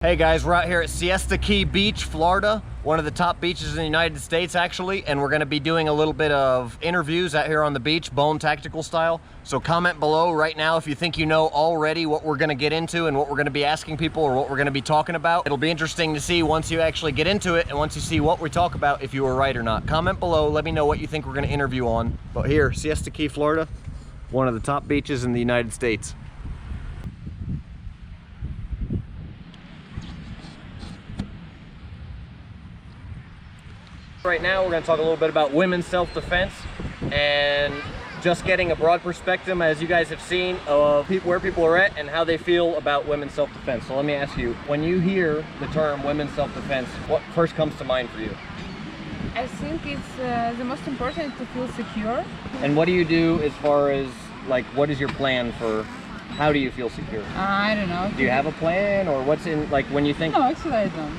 Hey guys, we're out here at Siesta Key Beach, Florida, one of the top beaches in the United States actually, and we're going to be doing a little bit of interviews out here on the beach, bone tactical style. So comment below right now if you think you know already what we're going to get into and what we're going to be asking people or what we're going to be talking about. It'll be interesting to see once you actually get into it and once you see what we talk about if you were right or not. Comment below, let me know what you think we're going to interview on. But here, Siesta Key, Florida, one of the top beaches in the United States. Right now we're going to talk a little bit about women's self-defense and just getting a broad perspective, as you guys have seen, of where people are at and how they feel about women's self-defense. So let me ask you, when you hear the term women's self-defense, what first comes to mind for you? I think it's the most important to feel secure. And what do you do as far as, like, what is your plan for how do you feel secure? I don't know. Do you have a plan, or what's in, like, when you think? No, actually I don't.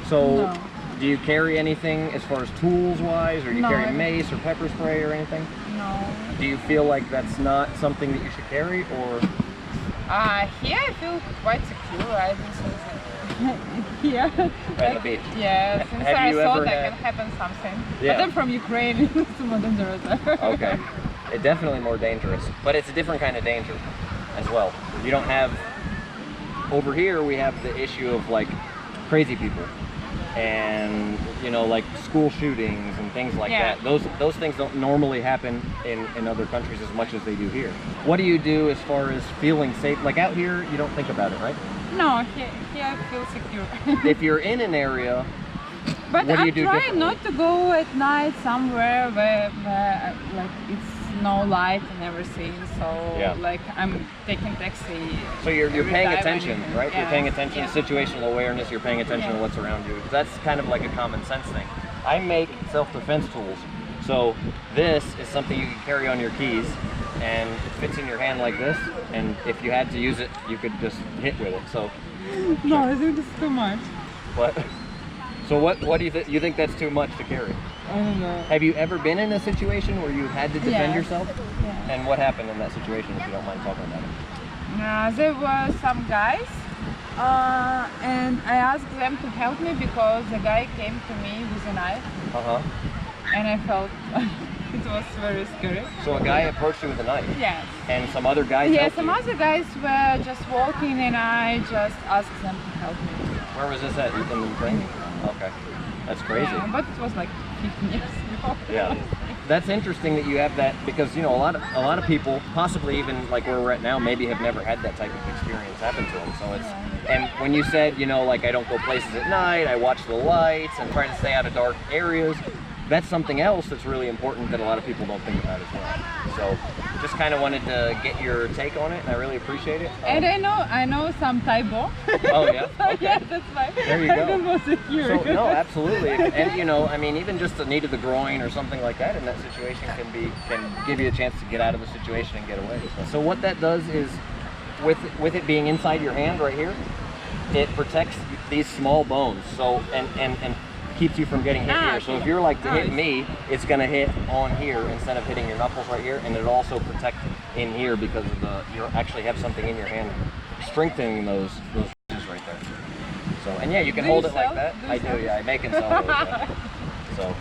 So. No. Do you carry anything as far as tools-wise, or do you No, carry mace or pepper spray or anything? No. Do you feel like that's not something that you should carry, or? Here I feel quite secure. I think so. Here. Right on the beach. Yeah, since Have I you thought ever that had- can happen something. Yeah. But I'm from Ukraine, it's more dangerous. Okay. It's definitely more dangerous, but it's a different kind of danger as well. You don't have, over here we have the issue of like crazy people and, you know, like school shootings and things like Yeah. that. Those things don't normally happen in other countries as much as they do here. What do you do as far as feeling safe? Like out here, you don't think about it, right? No, here I feel secure. If you're in an area, But what do you I'm do trying differently? not to go at night somewhere where like it's no light and everything. So Yeah. like I'm taking taxi. so you're every paying time attention, anything. right? You're Yeah. paying attention Yeah. to situational awareness, you're paying attention to Yeah. what's around you. That's kind of like a common sense thing. I make self-defense tools. So this is something you can carry on your keys, and it fits in your hand like this, and if you had to use it, you could just hit with it. So No, I think it's too much. what? So what do you think? You think that's too much to carry? I don't know. Have you ever been in a situation where you had to defend Yes. yourself? Yeah. And what happened in that situation, if you don't mind talking about it? There were some guys, and I asked them to help me because the guy came to me with a knife, Uh-huh. and I felt it was very scary. So a guy approached you with a knife, Yes. and some other guys Yeah, helped some you. other guys were just walking, and I just asked them to help me. Where was this at? In the Ukraine? Okay. That's crazy. Yeah, but it was like 15 years ago. Yeah. That's interesting that you have that, because, you know, a lot of people, possibly even like where we're at now, maybe have never had that type of experience happen to them. So it's, and when you said, you know, like I don't go places at night, I watch the lights and try to stay out of dark areas, that's something else that's really important that a lot of people don't think about as well. So just kind of wanted to get your take on it, and I really appreciate it. And I know some Taibo. Oh yeah? Okay. Yeah, that's why There you I go. feel more secure. So, no, absolutely, and you know, I mean, even just the knee to the groin or something like that in that situation can give you a chance to get out of the situation and get away. So what that does is, with it being inside your hand right here, it protects these small bones. So and keeps you from getting hit here. So if you're like to hit me, it's gonna hit on here instead of hitting your knuckles right here, and it'll also protect in here because of you actually have something in your hand strengthening those ridges right there. So, and yeah, you can Do hold you it like sell? that. Do you I do, sell? yeah. I make and sell those. Yeah. So,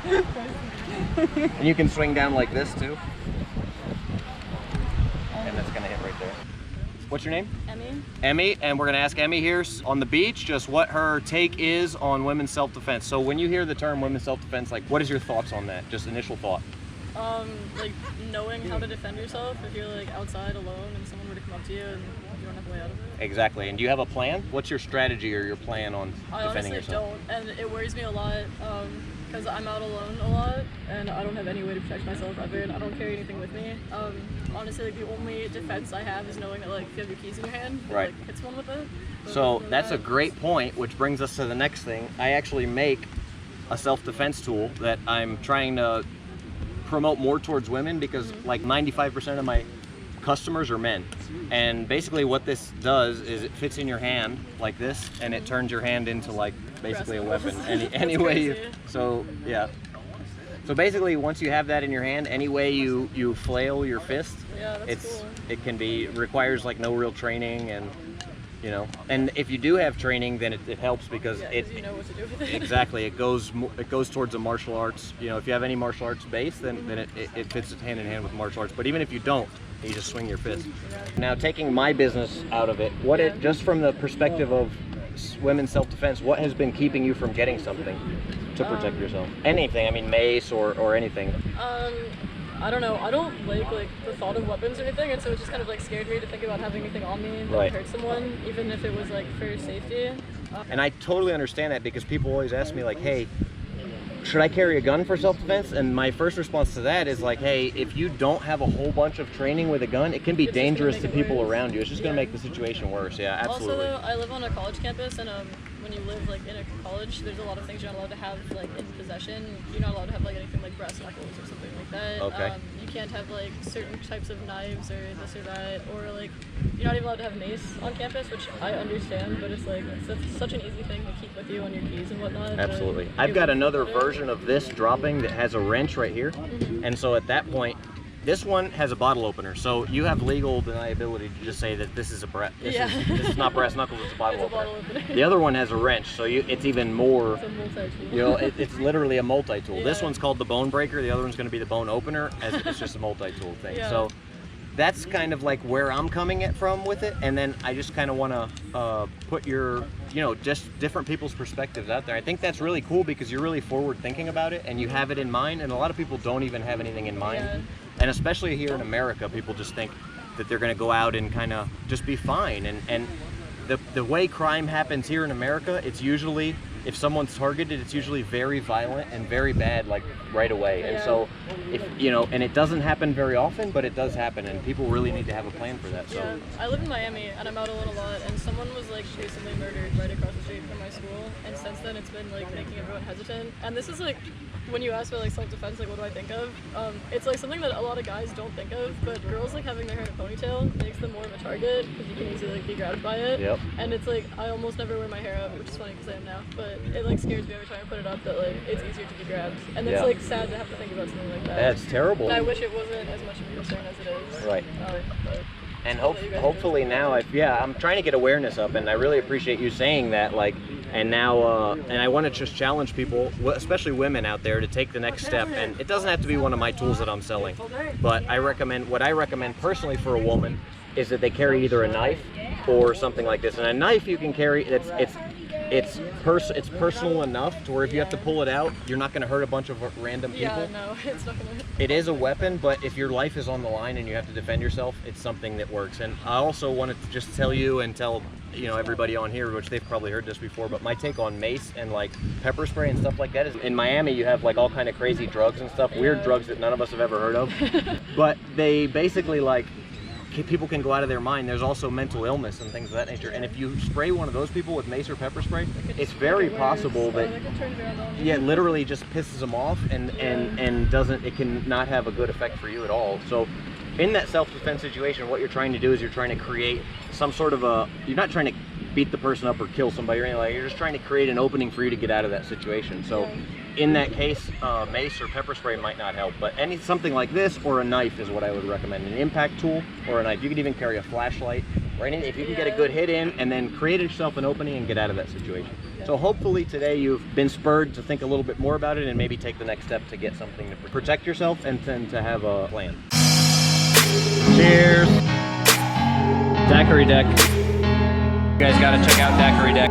and you can swing down like this too, and that's gonna hit right there. What's your name? Emmy? Emmy, and we're gonna ask Emmy here on the beach just what her take is on women's self-defense. So when you hear the term women's self-defense, like what is your thoughts on that? Just initial thought. Like knowing how to defend yourself if you're like outside alone and someone were to come up to you and you don't have a way out of it. Exactly. And do you have a plan? What's your strategy or your plan on I defending honestly yourself? don't, and it worries me a lot because I'm out alone a lot and I don't have any way to protect myself ever, and I don't carry anything with me. Honestly, like the only defense I have is knowing that like if you have your keys in your hand, you Right. like hit someone with it. But So other than that's a that- great point, which brings us to the next thing. I actually make a self-defense tool that I'm trying to promote more towards women, because like 95% of my customers are men. And basically what this does is it fits in your hand like this, and it turns your hand into like basically a weapon any way you, crazy. so yeah. So basically once you have that in your hand, any way you flail your fist, Yeah, that's cool. it can be, requires like no real training, and you know. And if you do have training, then it helps because Yeah, 'cause you know what to do with it. exactly, it goes towards a martial arts. You know, if you have any martial arts base, then it fits hand in hand with martial arts. But even if you don't, you just swing your fist. Now, taking my business out of it, just from the perspective of women's self-defense, what has been keeping you from getting something to protect yourself? Anything, I mean, mace or anything. I don't know. I don't like the thought of weapons or anything, and so it just kind of like scared me to think about having anything on me that would hurt someone, even if it was like for safety. And I totally understand that because people always ask me like, hey, should I carry a gun for self-defense? And my first response to that is like, hey, if you don't have a whole bunch of training with a gun, it can be dangerous to people around you. It's just going to make the situation worse. Yeah, absolutely. Also, I live on a college campus, and when you live like in a college, there's a lot of things you're not allowed to have like in possession. You're not allowed to have like anything like brass knuckles or something like that. Okay. You can't have like certain types of knives or this or that, or like you're not even allowed to have mace on campus, which I understand, but it's like it's such an easy thing to keep with you on your keys and whatnot. Absolutely. I've got another version of this dropping that has a wrench right here, and so at that point, this one has a bottle opener, so you have legal deniability to just say that this is this is not brass knuckles, it's a bottle opener. The other one has a wrench, so it's even more. It's a multi-tool. You know, it's literally a multi-tool. Yeah. This one's called the bone breaker. The other one's going to be the bone opener, as it's just a multi-tool thing. Yeah. So that's kind of like where I'm coming at from with it, and then I just kind of want to put your, you know, just different people's perspectives out there. I think that's really cool because you're really forward thinking about it and you have it in mind, and a lot of people don't even have anything in mind. Yeah. And especially here in America, people just think that they're going to go out and kind of just be fine. And the way crime happens here in America, it's usually, if someone's targeted, it's usually very violent and very bad, like right away. Yeah. And so, if you know, and it doesn't happen very often, but it does happen, and people really need to have a plan for that. So yeah. I live in Miami, and I'm out alone a lot, and someone was like recently murdered right across the street from my school, and since then it's been like making everyone hesitant. And this is like, when you ask for like self-defense, like what do I think of? It's like something that a lot of guys don't think of, but girls like having their hair in a ponytail makes them more of a target because you can easily like be grabbed by it. Yep. And it's like I almost never wear my hair up, which is funny because I am now, but it like scares me every time I put it up that like it's easier to be grabbed, and it's like sad to have to think about something like that. That's terrible. And I wish it wasn't as much of a concern as it is. Right. But and hopefully now, I'm trying to get awareness up, and I really appreciate you saying that. Like, and now, and I want to just challenge people, especially women out there, to take the next step. And it doesn't have to be one of my tools that I'm selling, but what I recommend personally for a woman is that they carry either a knife or something like this. And a knife you can carry, it's personal enough to where if you have to pull it out, you're not going to hurt a bunch of random people. Yeah, no, it's not going to. It is a weapon, but if your life is on the line and you have to defend yourself, it's something that works. And I also wanted to just tell you and tell, you know, everybody on here, which they've probably heard this before, but my take on mace and like pepper spray and stuff like that is, in Miami you have like all kind of crazy drugs and stuff, weird drugs that none of us have ever heard of, but they basically like, people can go out of their mind. There's also mental illness and things of that nature. And if you spray one of those people with mace or pepper spray, it's very possible that, yeah, it literally just pisses them off and doesn't, it can not have a good effect for you at all. So in that self-defense situation, what you're trying to do is you're trying to create some sort of you're not trying to beat the person up or kill somebody or anything like that. You're just trying to create an opening for you to get out of that situation. So in that case, mace or pepper spray might not help, but something like this or a knife is what I would recommend. An impact tool or a knife. You could even carry a flashlight or anything. If you can get a good hit in and then create yourself an opening and get out of that situation. So hopefully today you've been spurred to think a little bit more about it and maybe take the next step to get something to protect yourself and then to have a plan. Cheers. Daiquiri Deck. You guys gotta check out Daiquiri Deck.